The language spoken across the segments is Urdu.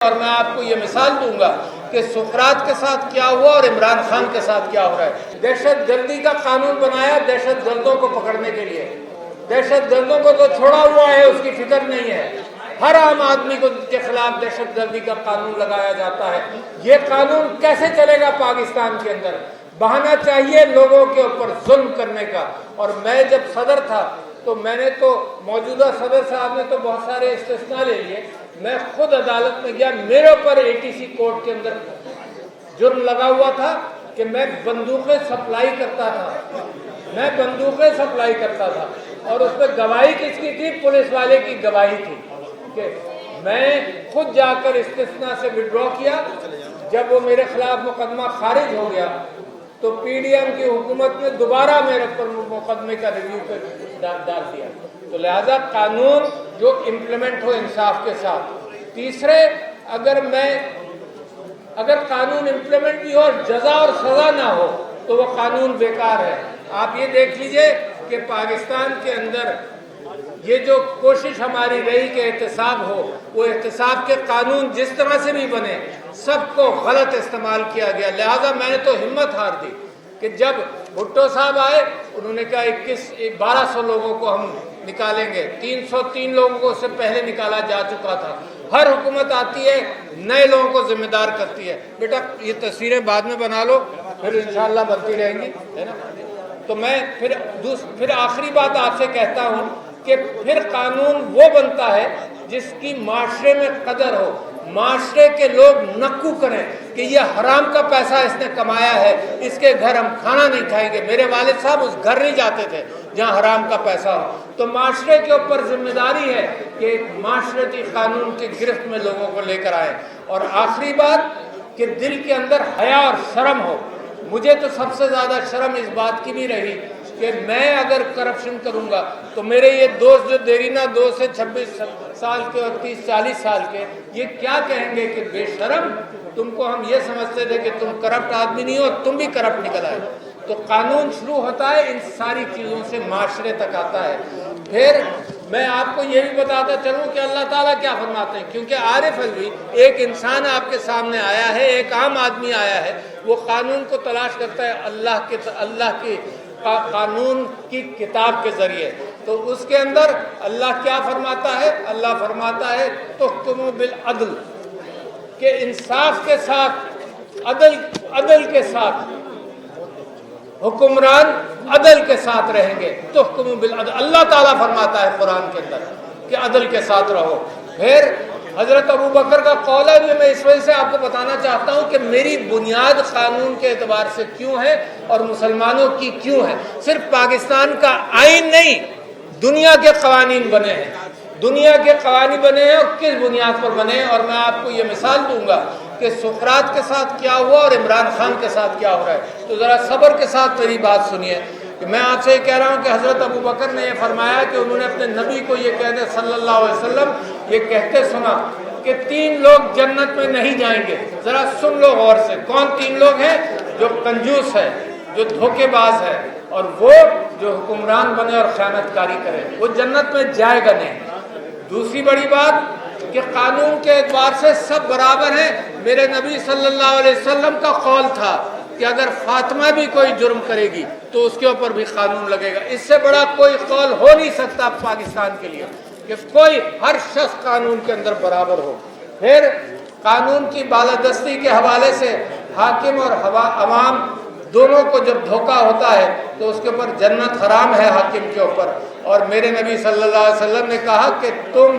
اور میں آپ کو یہ مثال دوں گا کہ سقراط کے ساتھ کیا ہوا اور عمران خان کے ساتھ کیا ہو رہا ہے۔ دہشت گردی کا قانون بنایا دہشت گردوں کو پکڑنے کے لیے، دہشت گردوں کو تو چھوڑا ہوا ہے، اس کی فکر نہیں ہے۔ ہر عام آدمی کے خلاف دہشت گردی کا قانون لگایا جاتا ہے۔ یہ قانون کیسے چلے گا پاکستان کے اندر؟ بہانہ چاہیے لوگوں کے اوپر ظلم کرنے کا۔ اور میں جب صدر تھا تو میں نے تو موجودہ صدر صاحب نے تو بہت سارے استثناء لے لیے، میں خود عدالت میں گیا، میرے اوپر ATC کورٹ کے اندر جرم لگا ہوا تھا کہ میں بندوقیں سپلائی کرتا تھا، اور اس میں گواہی کس کی تھی؟ پولیس والے کی گواہی تھی کہ میں خود جا کر استثناء سے وڈرا کیا۔ جب وہ میرے خلاف مقدمہ خارج ہو گیا تو PDM کی حکومت نے دوبارہ میرے پر مقدمے کا ریویو پہ ڈال دیا۔ تو لہذا قانون جو امپلیمنٹ ہو انصاف کے ساتھ۔ تیسرے، اگر قانون امپلیمنٹ بھی ہو اور جزا اور سزا نہ ہو تو وہ قانون بیکار ہے۔ آپ یہ دیکھ لیجئے کہ پاکستان کے اندر یہ جو کوشش ہماری رہی کہ احتساب ہو، وہ احتساب کے قانون جس طرح سے بھی بنے سب کو غلط استعمال کیا گیا۔ لہذا میں نے تو ہمت ہار دی کہ جب بھٹو صاحب آئے انہوں نے کہا 1200 لوگوں کو ہم نکالیں گے، 303 لوگوں کو اس سے پہلے نکالا جا چکا تھا۔ ہر حکومت آتی ہے نئے لوگوں کو ذمہ دار کرتی ہے، بیٹا یہ تصویریں بعد میں بنا لو پھر انشاءاللہ بنتی رہیں گی، ہے نا۔ تو میں پھر آخری بات آپ سے کہتا ہوں کہ پھر قانون وہ بنتا ہے جس کی معاشرے میں قدر ہو، معاشرے کے لوگ نکو کریں کہ یہ حرام کا پیسہ اس نے کمایا ہے، اس کے گھر ہم کھانا نہیں کھائیں گے۔ میرے والد صاحب اس گھر نہیں جاتے تھے جہاں حرام کا پیسہ ہو۔ تو معاشرے کے اوپر ذمہ داری ہے کہ ایک معاشرتی قانون کی گرفت میں لوگوں کو لے کر آئیں۔ اور آخری بات کہ دل کے اندر حیا اور شرم ہو۔ مجھے تو سب سے زیادہ شرم اس بات کی بھی رہی کہ میں اگر کرپشن کروں گا تو میرے یہ دوست جو دیرینہ دوست ہیں 26 سال کے اور 30-40 سال کے، یہ کیا کہیں گے کہ بے شرم، تم کو ہم یہ سمجھتے تھے کہ تم کرپٹ آدمی نہیں ہو، تم بھی کرپٹ نکل آئے۔ تو قانون شروع ہوتا ہے ان ساری چیزوں سے، معاشرے تک آتا ہے۔ پھر میں آپ کو یہ بھی بتاتا چلوں کہ اللہ تعالیٰ کیا فرماتے ہیں، کیونکہ عارف الوی ایک انسان آپ کے سامنے آیا ہے، ایک عام آدمی آیا ہے، وہ قانون کو تلاش کرتا ہے اللہ کی قانون کی کتاب کے ذریعے۔ تو اس کے اندر اللہ کیا فرماتا ہے؟ اللہ فرماتا ہے تحکموا بالعدل، کہ انصاف کے ساتھ، عدل کے ساتھ، حکمران عدل کے ساتھ رہیں گے۔ تحکموا بالعدل، اللہ تعالیٰ فرماتا ہے قرآن کے اندر کہ عدل کے ساتھ رہو۔ پھر حضرت ابوبکر کا قول ہے، جو میں اس وجہ سے آپ کو بتانا چاہتا ہوں کہ میری بنیاد قانون کے اعتبار سے کیوں ہے اور مسلمانوں کی کیوں ہے۔ صرف پاکستان کا آئین نہیں، دنیا کے قوانین بنے ہیں، دنیا کے قوانین بنے ہیں، اور کس بنیاد پر بنے ہیں۔ اور میں آپ کو یہ مثال دوں گا کہ سقراط کے ساتھ کیا ہوا اور عمران خان کے ساتھ کیا ہو رہا ہے۔ تو ذرا صبر کے ساتھ میری بات سنیے کہ میں آپ سے یہ کہہ رہا ہوں کہ حضرت ابوبکر نے یہ فرمایا کہ انہوں نے اپنے نبی کو یہ کہتے صلی اللہ علیہ وسلم یہ کہتے سنا کہ 3 لوگ جنت میں نہیں جائیں گے۔ ذرا سن لو غور سے، کون 3 لوگ ہیں؟ جو کنجوس ہے، جو دھوکے باز ہے، اور وہ جو حکمران بنے اور خیانت کاری کرے، وہ جنت میں جائے گا نہیں۔ دوسری بڑی بات کہ قانون کے اعتبار سے سب برابر ہیں۔ میرے نبی صلی اللہ علیہ وسلم کا قول تھا کہ اگر فاطمہ بھی کوئی جرم کرے گی تو اس کے اوپر بھی قانون لگے گا۔ اس سے بڑا کوئی قول ہو نہیں سکتا پاکستان کے لیے کہ کوئی ہر شخص قانون کے اندر برابر ہو۔ پھر قانون کی بالادستی کے حوالے سے حاکم اور عوام دونوں کو جب دھوکہ ہوتا ہے تو اس کے اوپر جنت حرام ہے حاکم کے اوپر۔ اور میرے نبی صلی اللہ علیہ وسلم نے کہا کہ تم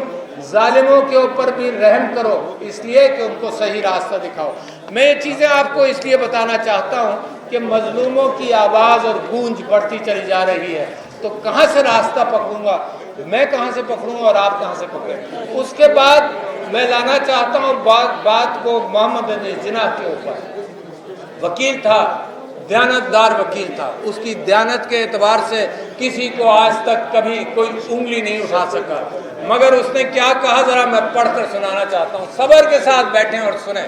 ظالموں کے اوپر بھی رحم کرو، اس لیے کہ ان کو صحیح راستہ دکھاؤ۔ میں یہ چیزیں آپ کو اس لیے بتانا چاہتا ہوں کہ مظلوموں کی آواز اور گونج بڑھتی چلی جا رہی ہے، تو کہاں سے راستہ پکڑوں گا میں، کہاں سے پکڑوں گا اور آپ کہاں سے پکڑیں؟ اس کے بعد میں لانا چاہتا ہوں بات کو محمد بن جناح کے اوپر۔ وکیل تھا، دیانتدار وکیل تھا، اس کی دیانت کے اعتبار سے کسی کو آج تک کبھی کوئی انگلی نہیں اٹھا سکا، مگر اس نے کیا کہا ذرا میں پڑھ کر سنانا چاہتا ہوں۔ صبر کے ساتھ بیٹھیں اور سنیں۔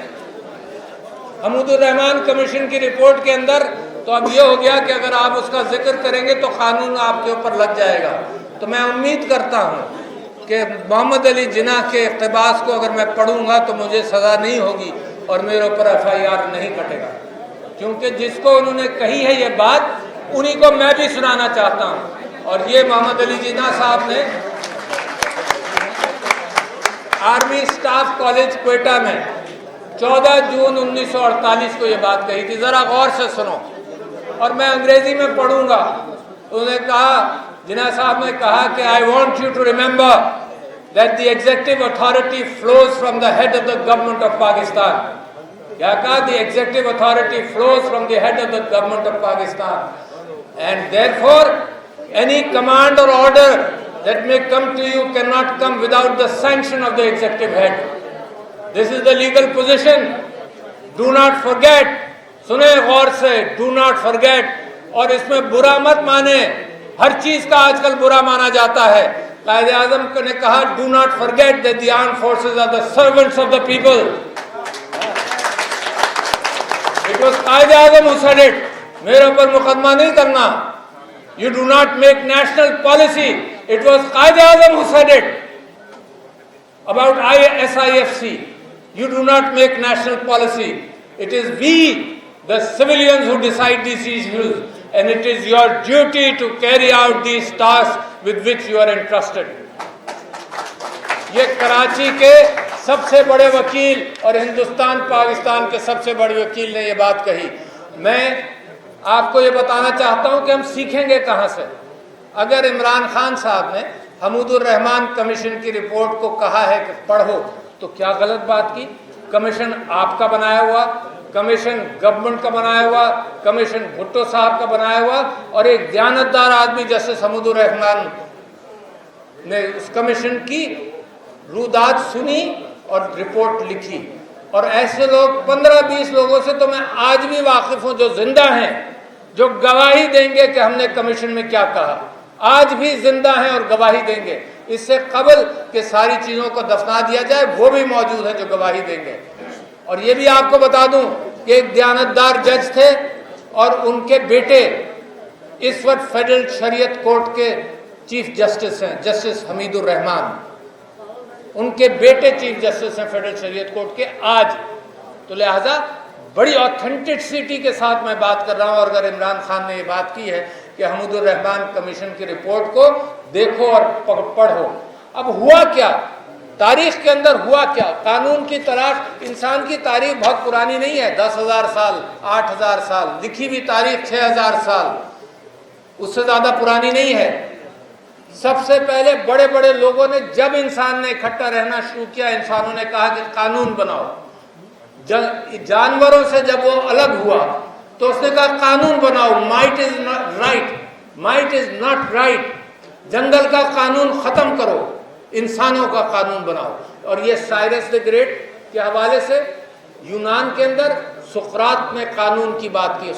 حمود الرحمان کمیشن کی رپورٹ کے اندر تو اب یہ ہو گیا کہ اگر آپ اس کا ذکر کریں گے تو قانون آپ کے اوپر لگ جائے گا۔ تو میں امید کرتا ہوں کہ محمد علی جناح کے اقتباس کو اگر میں پڑھوں گا تو مجھے سزا نہیں ہوگی اور میرے اوپر FIR نہیں کٹے گا، کیونکہ جس کو انہوں نے کہی ہے یہ بات انہی کو میں بھی سنانا چاہتا ہوں۔ اور یہ محمد علی جناح صاحب نے آرمی اسٹاف کالج کوئٹہ میں 14 جون 1948 کو یہ بات کہی تھی، ذرا غور سے سنو، اور میں انگریزی میں پڑھوں گا۔ انہوں نے کہا، جناح صاحب نے کہا کہ I want you to remember that the executive authority flows from the head of the government of Pakistan. کیا کہا؟ The executive authority flows from the head of the government of Pakistan. And therefore, any command or order that may come to you cannot come without the sanction of the executive head. This is the legal position. Do not forget. سنیں غور سے، do not forget. اور اس میں برا مت مانے، ہر چیز کا آج کل برا مانا جاتا ہے۔ قائد اعظم نے کہا do not forget that the armed forces are the servants of the people. It was Quaid Azam who said it. میرے اوپر مقدمہ نہیں کرنا. You do not make national policy. It was Quaid Azam who said it about SIFC. You do not make national policy. It is we, the civilians, who decide these issues, and it is your duty to carry out these tasks with which you are entrusted. یہ کراچی کے سب سے بڑے وکیل اور ہندوستان پاکستان کے سب سے بڑے وکیل نے یہ بات کہی۔ میں آپ کو یہ بتانا چاہتا ہوں کہ ہم سیکھیں گے کہاں سے۔ اگر عمران خان صاحب نے حمود الرحمان کمیشن کی رپورٹ کو کہا ہے کہ پڑھو، تو کیا غلط بات کی؟ کمیشن آپ کا بنایا ہوا، کمیشن گورنمنٹ کا بنایا ہوا، کمیشن بھٹو صاحب کا بنایا ہوا، اور ایک دیانتدار آدمی جسٹس حمود الرحمان نے اس کمیشن کی روداد سنی اور رپورٹ لکھی۔ اور ایسے لوگ 15-20 لوگوں سے تو میں آج بھی واقف ہوں جو زندہ ہیں، جو گواہی دیں گے کہ ہم نے کمیشن میں کیا کہا، آج بھی زندہ ہیں اور گواہی دیں گے۔ اس سے قبل کہ ساری چیزوں کو دفنا دیا جائے وہ بھی موجود ہیں جو گواہی دیں گے۔ اور یہ بھی آپ کو بتا دوں کہ ایک دیانتدار جج تھے اور ان کے بیٹے اس وقت فیڈرل شریعت کورٹ کے چیف جسٹس ہیں، جسٹس حمید الرحمان، ان کے بیٹے چیف جسٹس ہیں فیڈرل شریعت کورٹ کے آج۔ تو لہٰذا بڑی آتھینٹسٹی کے ساتھ میں بات کر رہا ہوں، اور اگر عمران خان نے یہ بات کی ہے کہ حمود الرحمان کمیشن کی رپورٹ کو دیکھو اور پڑھو۔ اب ہوا کیا؟ تاریخ کے اندر ہوا کیا؟ قانون کی تلاش، انسان کی تاریخ بہت پرانی نہیں ہے، 10,000 سال، 8,000 سال، لکھی ہوئی تاریخ 6,000 سال، اس سے زیادہ پرانی نہیں ہے۔ سب سے پہلے بڑے بڑے لوگوں نے، جب انسان نے اکٹھا رہنا شروع کیا، انسانوں نے کہا کہ قانون بناؤ۔ جانوروں سے جب وہ الگ ہوا تو اس نے کہا قانون بناؤ، might is right, might is not right, جنگل کا قانون ختم کرو، انسانوں کا قانون بناؤ۔ اور یہ سائرس دی گریٹ کے حوالے سے یونان کے اندر سقراط نے قانون کی بات کی۔